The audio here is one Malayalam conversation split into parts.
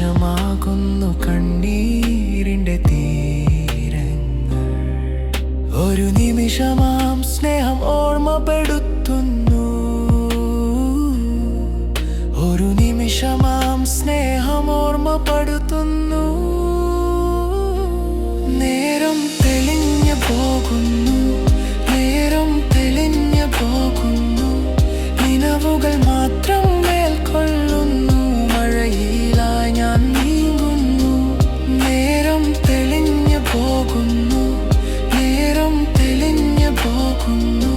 നിമിഷമാകുന്നു കണ്ണീരിൻ്റെ തീരങ്ങൾ. ഒരു നിമിഷമാം സ്നേഹം ഓർമ്മപ്പെടുത്തുന്നു. ഒരു നിമിഷമാം സ്നേഹം ഓർമ്മപ്പെടുത്തുന്നു. നേരം തെളിഞ്ഞു പോകുന്നു, നേരം തെളിഞ്ഞു പോകുന്നു. നിലവുകൾ മാത്രം മേൽക്കൊള്ളുന്നു. മഴയിലായി ഞാൻ നീങ്ങുന്നു. നേരം തെളിഞ്ഞു പോകുന്നു, നേരം തെളിഞ്ഞു പോകുന്നു.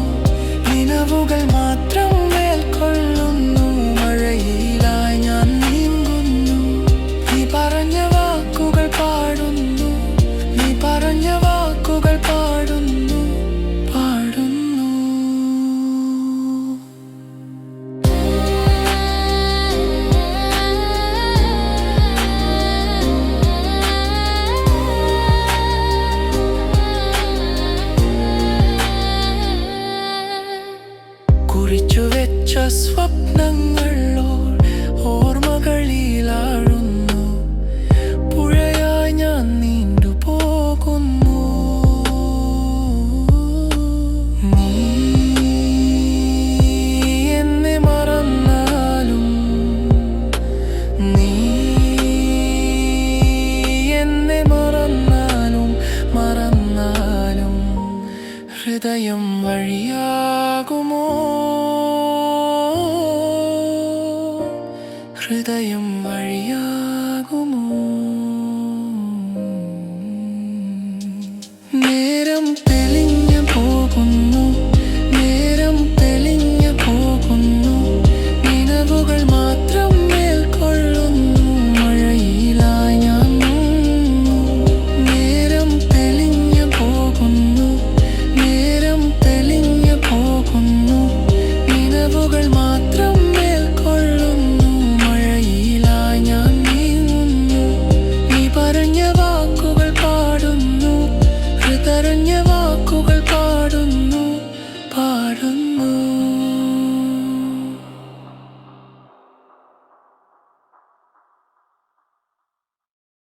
നിലവുകൾ മാത്രം മേൽക്കൊള്ളുന്നു. മഴയിലായി ഞാൻ നീങ്ങുന്നു. നീ പറഞ്ഞ വാക്കുകൾ പാടുന്നു, നീ പറഞ്ഞ വാക്കുകൾ പാടുന്നു, പാടുന്നു. കുറിച്ചുവെച്ച സ്വപ്നങ്ങളോ ഓർമ്മകളിലാഴുന്നു. പുഴയായി ഞാൻ നീണ്ടുപോകുന്നു. നീ എന്നെ മറന്നാലും, നീ എന്നെ മറന്നാലും, മറന്നാലും ഹൃദയം വഴിയാകുമോ? ഹൃദയം വഴിയാകുമോ?